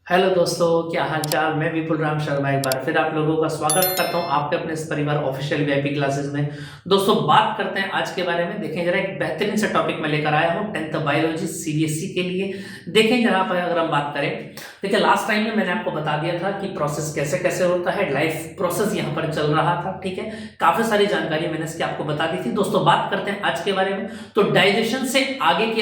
Hello दोस्तों, क्या हाल चाल। मैं विपुल राम शर्मा एक बार फिर आप लोगों का स्वागत करता हूं आपके अपने इस परिवार ऑफिशियल वीआईपी क्लासेस में। दोस्तों, बात करते हैं आज के बारे में। देखें जरा, एक बेहतरीन सा टॉपिक मैं लेकर आया हूं 10th बायोलॉजी सीबीएसई के लिए। देखें जरा पर अगर हम बात करें, देखिए लास्ट टाइम में मैंने आपको बता दिया था कि प्रोसेस कैसे कैसे होता है, लाइफ प्रोसेस यहाँ पर चल रहा था। ठीक है, काफी सारी जानकारी मैंने इसकी आपको बता दी थी। दोस्तों, बात करते हैं आज के बारे में। तो डाइजेशन से आगे की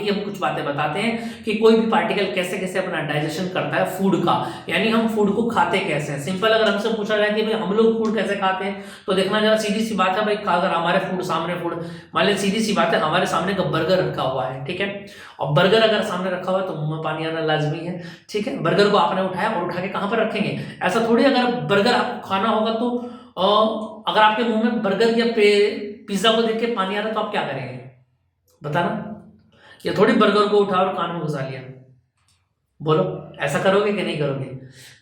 हम कुछ बातें बताते हैं कि कोई भी पार्टिकल कैसे कैसे अपना डाइजेशन करता है फूड का, यानी हम फूड को खाते कैसे हैं। सिंपल अगर हमसे पूछा जाए कि भाई हम लोग फूड कैसे खाते हैं, तो देखना जरा सीधी सी बात है भाई, अगर हमारे फूड मान लीजिए सीधी सी बात है, हमारे सामने का बर्गर रखा हुआ है। ठीक है, और बर्गर अगर सामने रखा हुआ है तो मुंह में पानी आना लाजमी है। ठीक है, बर्गर को आपने उठाया और उठा के कहां पर रखेंगे? ऐसा थोड़ी, अगर बर्गर आपको खाना होगा तो अगर आपके मुंह में बर्गर या पिज्जा को देख के पानी आ रहा है तो आप क्या करेंगे? बताना। ये थोड़ी बर्गर को उठा और कान में घुसा लिया। बोलो, ऐसा करोगे कि नहीं करोगे?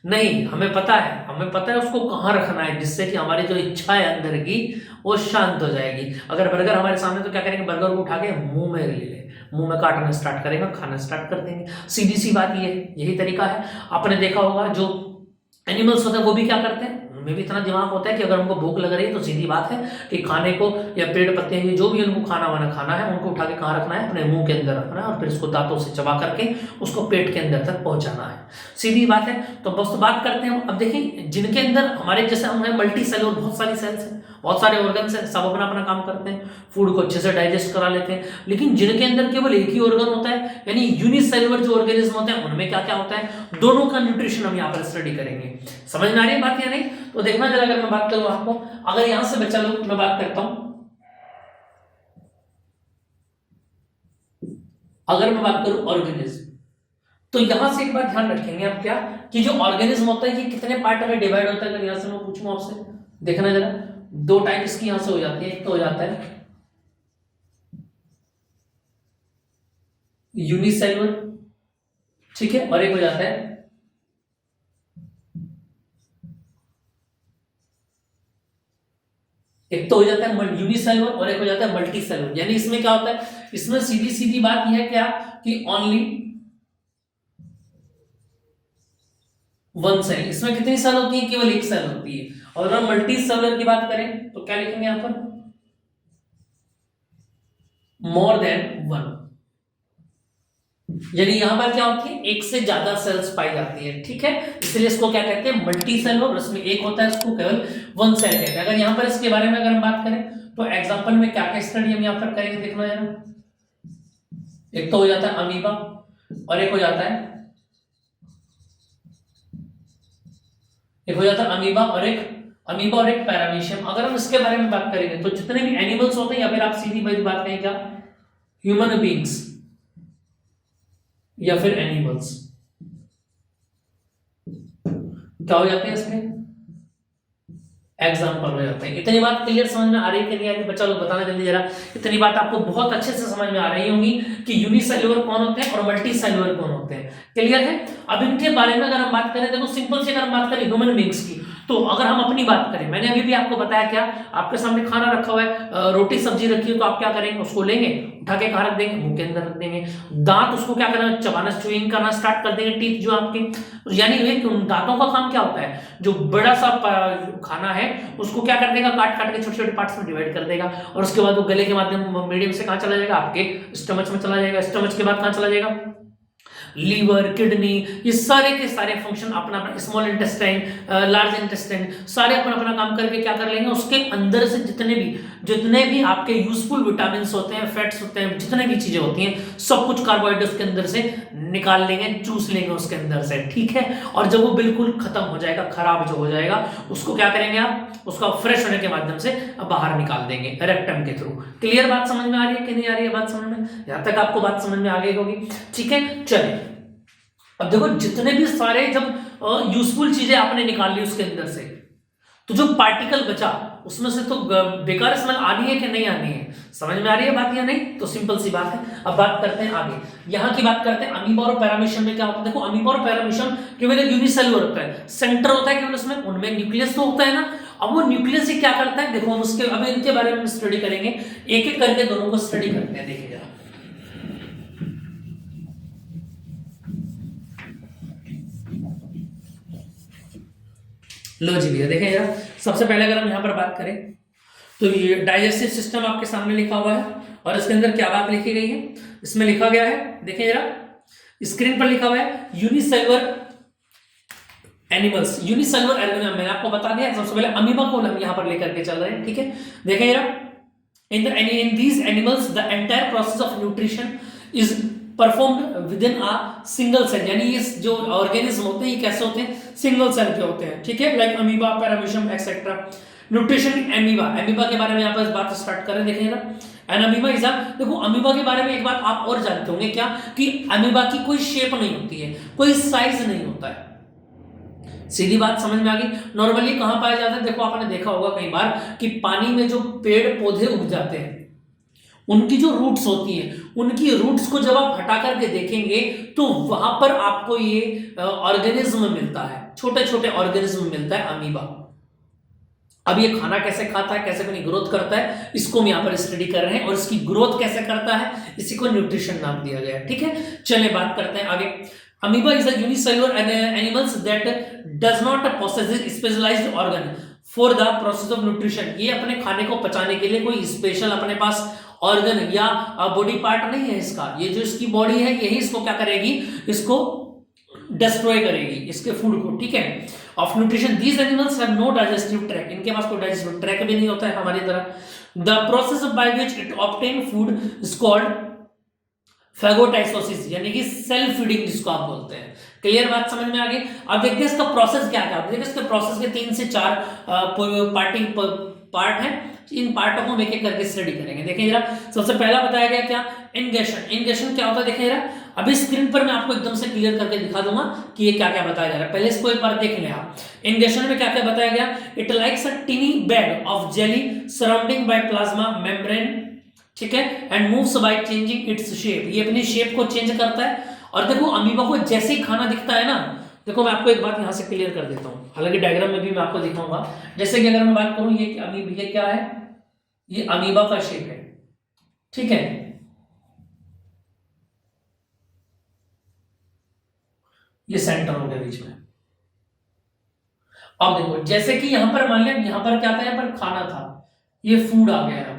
नहीं, हमें पता है उसको कहाँ रखना है, जिससे कि हमारी जो इच्छा है अंदर की वो शांत हो जाएगी। अगर बर्गर हमारे सामने तो क्या करेंगे? बर्गर को उठा के मुंह में ले ले, मुंह में काटना स्टार्ट करेगा, खाना स्टार्ट कर देंगे। सीधी सी बात ये है, यही तरीका है। आपने देखा होगा जो एनिमल्स होते हैं वो भी क्या करते हैं, उनमें भी इतना दिमाग होता है कि अगर उनको भूख लग रही है तो सीधी बात है कि खाने को या पेड़ पत्ते जो भी उनको खाना वाना खाना है, उनको उठा के कहाँ रखना है? अपने मुंह के अंदर रखना है और फिर इसको दांतों से चबा करके उसको पेट के अंदर तक पहुंचाना है। सीधी बात है। तो बस तो बात करते हैं। अब देखिए, जिनके अंदर हमारे जैसे हम हैं मल्टी सेलुलर, बहुत सारी सेल्स हैं, बहुत सारे ऑर्गन्स हैं, सब अपना अपना काम करते हैं, फूड को अच्छे से डाइजेस्ट करा लेते हैं। लेकिन जिनके अंदर केवल एक ही ऑर्गन होता है, यानी यूनिसेलुलर जो ऑर्गेनिज्म होते हैं, उनमें क्या क्या होता है, दोनों का न्यूट्रिशन हम यहाँ पर स्टडी करेंगे। समझ में आ रही है बात या नहीं? तो देखना जरा, अगर मैं बात करूं आपको, अगर यहां से बच्चा लोग मैं बात करता हूं, अगर मैं बात करूं ऑर्गेनिज्म, तो यहां से एक बात ध्यान रखेंगे आप, क्या कि जो ऑर्गेनिज्म होता है ये कितने पार्ट में डिवाइड होता है। अगर यहां से मैं पूछूं आपसे, देखना जरा, दो टाइप इसकी यहां से हो जाती है। एक तो हो जाता है यूनिसेलुलर, ठीक है, और एक हो जाता है, एक तो हो जाता है यूनिसेलुलर और एक हो जाता है मल्टी सेलुलर। यानी इसमें क्या होता है, इसमें सीधी सीधी बात यह है क्या कि ओनली वन सेल। इसमें कितनी सेल होती है? केवल एक सेल होती है। और अगर मल्टी सेलुलर की बात करें तो क्या लिखेंगे यहां पर? More than one. यानी यहां पर क्या होती है, एक से ज्यादा सेल्स पाई जाती है। ठीक है, इसलिए इसको क्या कहते हैं? Multi cell. और इसमें एक होता है, इसको केवल वन सेल कहते हैं। अगर यहां पर इसके बारे में अगर हम बात करें तो एग्जांपल में क्या क्या स्टडी हम यहां पर करेंगे, देखना जरा। एक तो हो जाता है अमीबा और एक और एक पैरामीशियम। अगर हम इसके बारे में बात करेंगे तो जितने भी एनिमल्स होते हैं, या फिर आप सीधी बात कहें क्या, ह्यूमन बींग्स या फिर एनिमल्स, क्या हो जाते हैं इसमें? एग्जाम्पल हो जाते हैं। इतनी बात क्लियर समझ में आ रही है कि नहीं आ रही? बच्चा लोग बताना जल्दी जरा। इतनी बात आपको बहुत अच्छे से समझ में आ रही होंगी कि यूनिसेल्युलर कौन होते हैं और मल्टी सेल्युलर कौन होते हैं। क्लियर है? अब इनके बारे में अगर हम बात करें, देखो सिंपल से अगर हम बात करें ह्यूमन बींग्स की, तो अगर हम अपनी बात करें, मैंने अभी भी आपको बताया क्या, आपके सामने खाना रखा हुआ है, रोटी सब्जी रखी है, तो आप क्या करेंगे? उसको लेंगे, उठा के कहाँ रख देंगे? मुंह के अंदर रख देंगे। दांत उसको क्या करना? चबाना, च्यूइंग करना स्टार्ट कर देंगे, टीथ जो आपके। यानी ये उन दांतों का काम क्या होता है, जो बड़ा सा खाना है उसको क्या कर देगा? काट काट के छोटे छोटे पार्ट्स में डिवाइड कर देगा, और उसके बाद वो गले के माध्यम मीडियम से कहाँ चला जाएगा? आपके स्टमच में चला जाएगा। स्टमच के बाद कहाँ चला जाएगा? लीवर, किडनी, ये सारे के सारे फंक्शन अपना अपना, स्मॉल इंटेस्टाइन, लार्ज इंटेस्टाइन, सारे अपना अपना काम करके क्या कर लेंगे? उसके अंदर से जितने भी आपके यूजफुल विटामिन होते हैं, फैट्स होते हैं, जितने भी चीजें होती हैं, सब कुछ कार्बोहाइड्रेट उसके अंदर से निकाल लेंगे, चूस लेंगे उसके अंदर से। ठीक है, और जब वो बिल्कुल खत्म हो जाएगा, खराब जो हो जाएगा, उसको क्या करेंगे आप? उसका फ्रेश होने के माध्यम से बाहर निकाल देंगे रेक्टम के थ्रू। क्लियर बात समझ में आ रही है कि नहीं आ रही है बात समझ में? यहां तक आपको बात समझ में आ गई होगी। ठीक है, चलिए अब देखो, जितने भी सारे जब यूजफुल चीजें आपने निकाल ली उसके अंदर से, तो जो पार्टिकल बचा उसमें से तो बेकार स्मेल आनी है कि नहीं आनी है? समझ में आ रही है बात या नहीं? तो सिंपल सी बात है। अब बात करते हैं आगे, यहां की बात करते हैं अमीबा और पैरामीशियम में क्या होता है। देखो, अमीबा और पैरामीशियम केवल एक यूनिसेलुलर होता है, सेंटर होता है केवल उसमें, उनमें न्यूक्लियस तो होता है ना। अब वो न्यूक्लियस ही क्या करता है, देखो हम उसके अब इनके बारे में स्टडी करेंगे, एक एक करके दोनों को स्टडी करते हैं। देखिए जरा, लो जी भैया देखें जरा, सबसे पहले अगर हम यहाँ पर बात करें तो ये डाइजेस्टिव सिस्टम आपके सामने लिखा हुआ है और इसके अंदर क्या बात लिखी गई है, इसमें लिखा गया है, देखें जरा स्क्रीन पर लिखा हुआ है यूनिसेलुलर एनिमल्स। यूनिसेलुलर एनिमल मैंने आपको बता दिया, सबसे पहले अमीबा को हम यहाँ पर लेकर के चल रहे हैं, ठीक है। देखें जरा, in these animals the entire process of nutrition is performed within a single cell, यानी ये जो ऑर्गेनिज्म होते हैं ये कैसे होते हैं, सिंगल सेल के होते हैं, ठीक है, like amoeba, paramecium etcetera. Nutrition amoeba, amoeba के बारे में यहाँ पर बात स्टार्ट करें, देखें ना, एन अमीबा इज देखो अमीबा के बारे में एक बात आप और जानते होंगे क्या, कि अमीबा की कोई शेप नहीं होती है, कोई साइज नहीं होता है, सीधी बात समझ में आ गई। नॉर्मली कहां पाया जाता है, देखो आपने देखा होगा कई बार कि पानी में जो पेड़ पौधे उग जाते हैं उनकी जो रूट्स होती हैं, उनकी रूट्स को जब आप हटा करके देखेंगे तो वहां पर आपको ये ऑर्गेनिज्म मिलता है, छोटे छोटे ऑर्गेनिज्म मिलता है अमीबा। अब ये खाना कैसे खाता है, कैसे अपनी ग्रोथ करता है, इसको हम यहाँ पर स्टडी कर रहे हैं, और इसकी ग्रोथ कैसे करता है इसी को न्यूट्रिशन नाम दिया गया है, ठीक है। चलिए बात करते हैं आगे। Amoeba is a unicellular animals that does not possess specialized organ for the process of nutrition। ये अपने खाने को पचाने के लिए कोई स्पेशल अपने पास ऑर्गन या बॉडी पार्ट नहीं है इसका, ये जो इसकी बॉडी है यही इसको क्या करेगी, इसको डिस्ट्रॉय करेगी इसके फूड को, ठीक है। Of nutrition these animals have no digestive tract, इनके पास कोई डाइजेस्टिव ट्रैक भी नहीं होता है हमारी तरह। The process by which it obtain food is called phagocytosis, यानी कि सेल्फ फीडिंग जिसको आप बोलते हैं। क्लियर बात समझ में आ गई। अब देखते हैं इसका प्रोसेस क्या क्या, देखिए इसके प्रोसेस के 3 से 4 पार्ट हैं, इन पार्टों को हम एक एक करके स्टडी करेंगे। देखिए जरा, सबसे पहला बताया गया क्या, इंगेशन। इंगेशन क्या होता है, देखिए जरा अभी स्क्रीन पर मैं आपको एकदम से क्लियर करके दिखा दूंगा कि ये क्या क्या बताया जा रहा है, पहले इसको एक बार देख लें आप। इंगेशन में क्या क्या बताया गया, it likes a टिनी bag of jelly surrounding by plasma membrane, ठीक है, and moves by changing its shape, ये अपनी शेप को चेंज करता है। और देखो अमीबा को जैसे ही खाना दिखता है ना, देखो मैं आपको एक बात यहां से क्लियर कर देता हूं, हालांकि डायग्राम में भी मैं आपको दिखाऊंगा। जैसे कि अगर मैं बात करूं, ये अमीबा क्या है, ये अमीबा का शेप है, ठीक है। ये सेंटर हो गया बीच में। अब देखो जैसे कि यहां पर मान लिया, यहां पर क्या था, यहां पर खाना था, ये फूड आ गया यहां पर,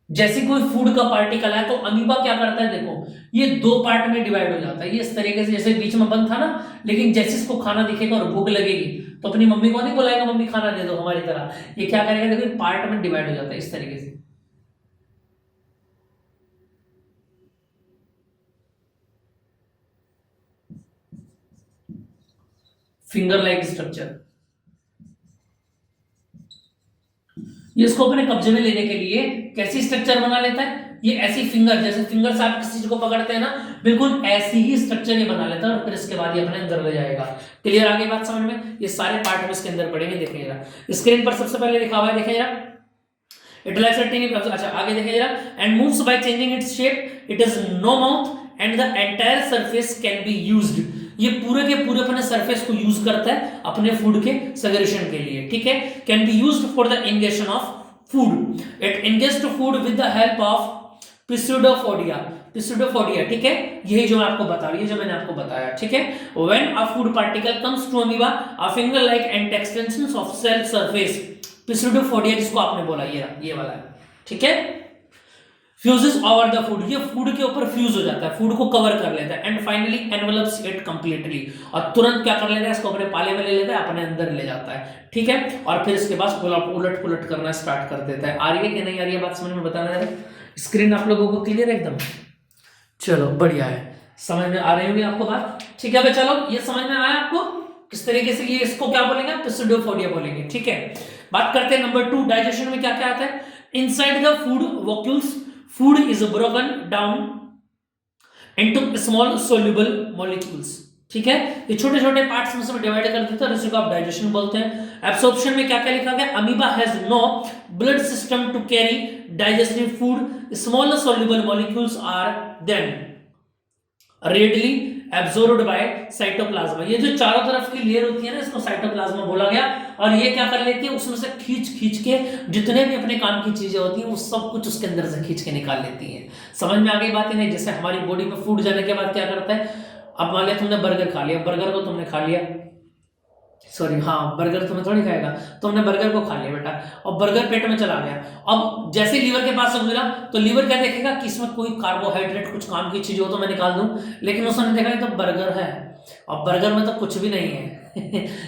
जैसे कोई फूड का पार्टिकल है तो अमीबा क्या करता है, देखो ये 2 पार्ट में डिवाइड हो जाता है, ये इस तरीके से, जैसे बीच में बंद था ना, लेकिन जैसे इसको खाना दिखेगा और भूख लगेगी तो अपनी मम्मी को नहीं बुलाएगा, मम्मी खाना दे दो हमारी तरह, ये क्या करेगा, देखो पार्ट में डिवाइड हो जाता है इस तरीके से। फिंगर लाइक स्ट्रक्चर, ये इसको अपने कब्जे में लेने के लिए कैसी स्ट्रक्चर बना लेता है, ये ऐसी फिंगर, जैसे फिंगर से आप किसी चीज को पकड़ते हैं ना, बिल्कुल ऐसी ही स्ट्रक्चर ये बना लेता है, और फिर इसके बाद ये अपने अंदर ले जाएगा। क्लियर आगे बात समझ में, ये सारे पार्ट में इसके अंदर पड़ेंगे। देखिए जरा स्क्रीन पर सबसे पहले लिखा हुआ है, देखिए जरा इट लाइक्स अ टिनी, अच्छा आगे देखिए जरा, and moves by changing its shape, it is no mouth and the entire surface can be used, ये पूरे के पूरे अपने सरफेस को यूज करता है अपने फूड के सेग्रेशन के लिए, ठीक है। Can be used for the ingestion of food, it ingest food with the help of pseudopodia, pseudopodia, ठीक है, यही जो मैं आपको बता रही हूं, जो मैंने आपको बताया, ठीक है। When a food particle comes to amoeba, a finger like and extensions of cell surface, pseudopodia जिसको आपने बोला, ये वाला है, ठीक है, फ्यूजेस ओवर द फूड, ये फूड के ऊपर फ्यूज हो जाता है, फूड को कवर कर लेता है, and finally envelopes it completely, और तुरंत क्या कर लेता है, इसको अपने पाले में ले लेता है, अपने अंदर ले जाता है, ठीक है। और फिर इसके बाद उलट पुलट करना स्टार्ट कर देता है। आ रही है कि नहीं आ रही है बात समझ में, बताना है, स्क्रीन आप लोगों को क्लियर है एकदम, चलो बढ़िया है, समझ में आ रही होगी आपको बात, ठीक है। चलो ये समझ में आया आपको किस तरीके से ये इसको क्या बोलेंगे, पिस्यूडोफोडिया बोलेंगे, ठीक है। बात करते हैं नंबर 2, डाइजेशन में क्या क्या आता है। Inside the food vacuoles, food is broken down into small soluble molecules, ठीक है, ये छोटे छोटे पार्ट्स में सब डिवाइड कर देते हैं, इसी को आप डाइजेशन बोलते हैं। एब्सॉर्प्शन में क्या क्या लिखा गया, amoeba has no blood system to carry digestive food, small soluble molecules are then readily absorbed by cytoplasm, ये जो चारों तरफ की लेयर होती है ना, इसको साइटोप्लाज्मा बोला गया, और ये क्या कर लेती है, उसमें से खींच के जितने भी अपने काम की चीजें होती हैं वो सब कुछ उसके अंदर से खींच के निकाल लेती हैं। समझ में आ गई बात है नहीं, जैसे हमारी बॉडी में फूड जाने के बाद क्या करता है, अब मान लिया तुमने बर्गर खा लिया, बर्गर को तुमने खा लिया, सॉरी, हाँ, बर्गर तुम्हें थोड़ी खाएगा, तो हमने बर्गर को खा लिया बेटा, और बर्गर पेट में चला गया। अब जैसे लीवर के पास गुजरा तो लीवर क्या देखेगा कि इसमें कोई कार्बोहाइड्रेट कुछ काम की चीज हो तो मैं निकाल दूं, लेकिन उसने देखा ये तो बर्गर है, और बर्गर में तो कुछ भी नहीं है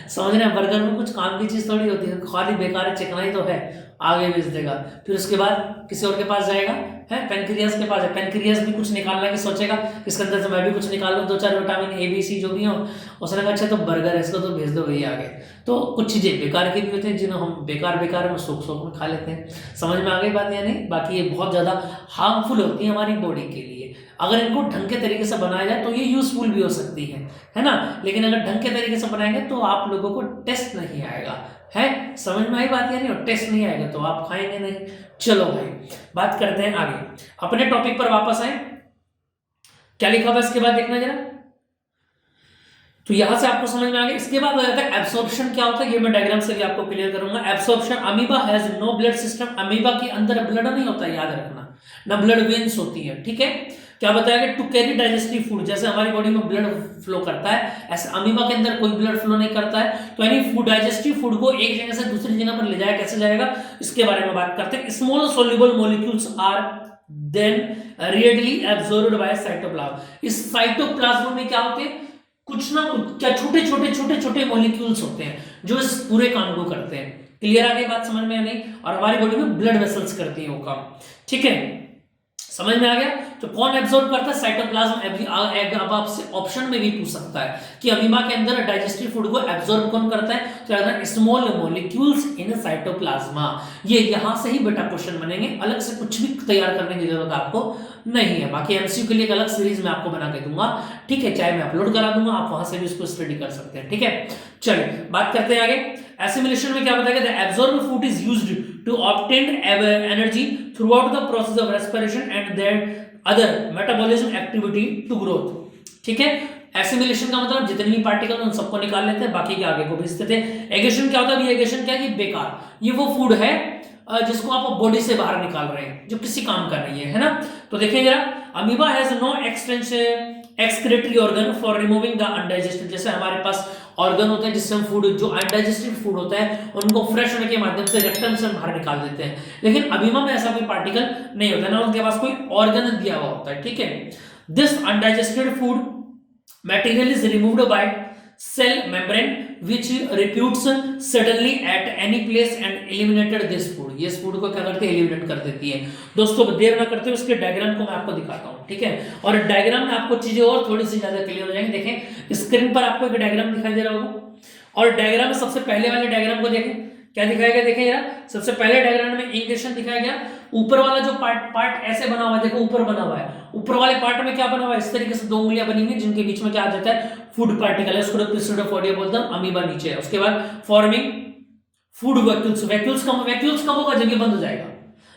समझ रहे हैं, बर्गर में कुछ काम की चीज थोड़ी होती है, खाली बेकार है, चिकना ही तो है, आगे भेज देगा। फिर उसके बाद किसी और के पास जाएगा, है पेनक्रियास के पास है, पेनक्रियास भी कुछ निकालना की सोचेगा, इसके अंदर से मैं भी कुछ निकाल लूँ, 2-4 विटामिन ए बी सी जो भी हो, उसने कहा अच्छा तो बर्गर है, इसको तो भेज दो भैया आगे। तो कुछ चीजें बेकार की भी होती हैं जिन्हें हम बेकार में सुख में खा लेते हैं। समझ में आ गई बात या नहीं? बाकी ये बहुत ज्यादा हार्मफुल होती है हमारी बॉडी के लिए। अगर इनको ढंग के तरीके से बनाया जाए तो ये यूजफुल भी हो सकती है ना, लेकिन अगर ढंग के तरीके से बनाएंगे तो आप लोगों को टेस्ट नहीं आएगा, है समझ में आई बात या नहीं? और टेस्ट नहीं आएगा तो आप खाएंगे नहीं। चलो भाई बात करते हैं आगे, अपने टॉपिक पर वापस आए, क्या लिखा हुआ इसके बाद देखना जरा, तो यहां से आपको समझ में आ गया। इसके बाद हो जाता है एब्सॉर्प्शन, क्या होता है ये मैं डायग्राम से भी आपको क्लियर करूंगा। Absorption, amoeba has no blood system, amoeba के अंदर ब्लड नहीं होता, याद रखना, ना ब्लड वेन्स होती है, ठीक है। क्या बताया कि टू कैरी डाइजेस्टिव फूड, जैसे हमारी बॉडी में ब्लड फ्लो करता है ऐसे अमीबा के अंदर कोई ब्लड फ्लो नहीं करता है, तो यानी फूड डाइजेस्टिव फूड को एक जगह से दूसरी जगह पर ले जाया कैसे जाएगा, इसके बारे में बात करते हैं। Small soluble molecules are then readily absorbed by cytoplasm. इस साइटोप्लाज्म में क्या होते हैं, कुछ ना कुछ क्या छोटे मॉलिक्यूल्स होते हैं जो इस पूरे काम को करते हैं। क्लियर आ गई बात समझ में या नहीं? और हमारी बॉडी में ब्लड वेसल्स करती हैं वो काम, ठीक है, समझ में आ गया। तो कौन एब्जॉर्ब करता है? साइटोप्लाज्म। अब आपसे ऑप्शन में भी पूछ सकता है कि अमीबा के अंदर डाइजेस्टिव फूड को एब्जॉर्ब कौन करता है, तो स्मॉल मॉलिक्यूल्स इन साइटोप्लाज्मा। ये यहां से ही बेटा क्वेश्चन बनेंगे, अलग से कुछ भी तैयार करने की जरूरत आपको नहीं है। बाकी एमसीक्यू के लिए एक अलग सीरीज मैं आपको बना के दूंगा, ठीक है, चाहे मैं अपलोड करा दूंगा, आप वहां से भी उसको स्टडी कर सकते हैं, ठीक है। चलिए बात करते हैं आगे। एसिमिलेशन में क्या बताया गया? The absorbed food is used to obtain energy throughout the process of respiration and their other metabolism activity to growth, ठीक है। एसिमिलेशन का मतलब जितने भी पार्टिकल उन सबको निकाल लेते हैं, बाकी के आगे को भेज देते हैं। एगेशन क्या होता है? एगेशन क्या है? ये बेकार, ये वो फूड है जिसको आप बॉडी से बाहर निकाल रहे हैं, जो किसी काम कर रही है ना। तो देखिए जरा, amoeba has no excretory organ for removing the undigested. जैसे हमारे पास ऑर्गन होते हैं जिससे हम फूड, जो अनडाइजेस्टेड फूड होता है उनको फ्रेश होने के माध्यम से रेक्टम से बाहर निकाल देते हैं, लेकिन अमीबा में ऐसा कोई पार्टिकल नहीं होता, ना उनके पास कोई ऑर्गन दिया हुआ होता है, ठीक है। This undigested food material is removed by cell membrane which reputes suddenly at any place and eliminated this food। ये फूड को क्या करती है? एलिमिनेट कर देती है। दोस्तों देर ना करते हुए उसके डायग्राम को मैं आपको दिखाता हूँ, ठीक है, और डायग्राम में आपको चीजें और थोड़ी सी ज्यादा क्लियर हो जाएंगी। देखें स्क्रीन पर आपको एक डायग्राम दिखाई दे रहा होगा, और डायग्राम में सबसे पहले वाले डायग्राम को देखें, क्या दिखाया गया? देखें यार, सबसे पहले डायग्राम में इंडिकेशन दिखाया गया, ऊपर वाला जो पार्ट ऐसे बना हुआ है, देखो ऊपर बना हुआ है, ऊपर वाले पार्ट में क्या बना हुआ है? इस तरीके से दो उंगलियां बनी हुई जिनके बीच में क्या आ जाता है? फूड पार्टिकल है, उसको प्सुडोपोडिया बोलते हैं। अमीबा नीचे है, उसके बाद फॉर्मिंग फूड वैक्यूल्स। वैक्यूल्स कब होगा? जब ये बंद हो जाएगा।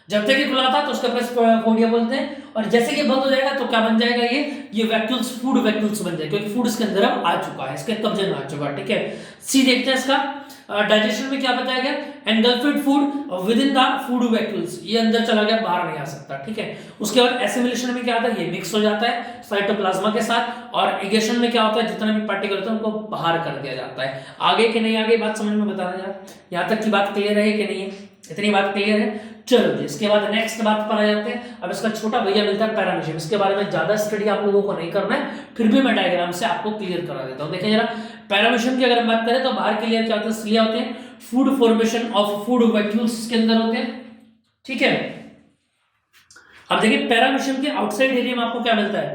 जब तक ये खुला था तो उसका प्सुडोपोडिया बोलते हैं, और जैसे ये बंद हो जाएगा तो क्या बन जाएगा? ये वैक्यूल्स, फूड वैक्यूल्स बन जाएगा, क्योंकि फूड इसके अंदर अब आ चुका है, इसके कब्जे में आ चुका है, ठीक है। सी देखते हैं इसका डाइजेशन में क्या बताया गया? Engulfed food with in the food vacuoles, ये अंदर चला गया, बाहर नहीं आ सकता, ठीक है। उसके बाद एसिमिलेशन में क्या होता है? ये मिक्स हो जाता है साइटोप्लाज्मा के साथ, और एगेशन में क्या होता है? जितना भी पार्टिकल होता है उनको बाहर कर दिया जाता है। आगे कि नहीं आगे बात समझ में बताना यार, यहाँ तक की बात क्लियर है कि नहीं है? इतनी बात क्लियर है। चलो जी, इसके बाद नेक्स्ट बात पर आ जाते हैं। अब इसका छोटा भैया मिलता है पैरामीशियम, इसके बारे में ज्यादा स्टडी आप लोगों को नहीं करना है, फिर भी मैं डायग्राम से आपको क्लियर करा देता हूँ। देखिए जरा, पैरामीशियम की अगर हम बात करें तो बाहर के लेयर क्या होता है? सिलिया होते हैं, food formation of food vacuoles के अंदर होते हैं, ठीक है। अब देखिए पैरामीशियम के आउटसाइड एरिया में आपको क्या मिलता है?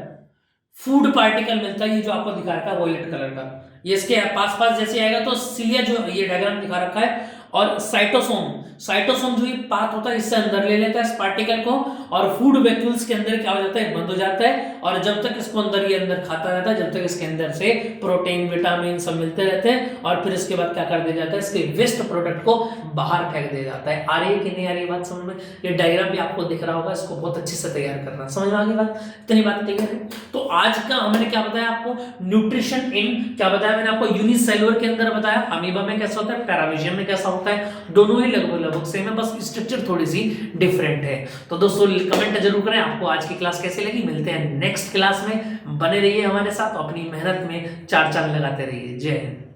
फूड पार्टिकल मिलता है, ये जो आपको दिखा रखा है वॉयलेट कलर का, ये इसके पास जैसे आएगा तो सिलिया जो ये डायग्राम दिखा रखा है, और साइटोसोम जो ये पाथ होता है इससे अंदर ले लेता है इस पार्टिकल को, और फूड वैक्यूल्स के अंदर क्या हो जाता है? बंद हो जाता है, और जब तक इसको अंदर ये अंदर खाता रहता है, जब तक इसके अंदर से प्रोटीन विटामिन सब मिलते रहते हैं, और फिर इसके बाद क्या कर दिया जाता है? इसके वेस्ट प्रोडक्ट को बाहर फेंक दिया जाता है। आ रही है कि नहीं आ रही बात समझ में? ये डायग्राम भी आपको दिख रहा होगा, इसको बहुत अच्छे से तैयार करना। समझ में आ गई बात? इतनी बात क्लियर है। तो आज का हमने क्या बताया आपको? न्यूट्रिशन इन, क्या बताया मैंने आपको? यूनिसेलुलर के अंदर बताया, अमीबा में कैसा होता है, पैरामीशियम में कैसा होता है, दोनों ही लगभग सेम है, बस स्ट्रक्चर थोड़ी सी डिफरेंट है। तो दोस्तों कमेंट जरूर करें आपको आज की क्लास कैसी लगी। मिलते हैं नेक्स्ट क्लास में, बने रहिए हमारे साथ, अपनी मेहनत में चार चांद लगाते रहिए। जय हिंद।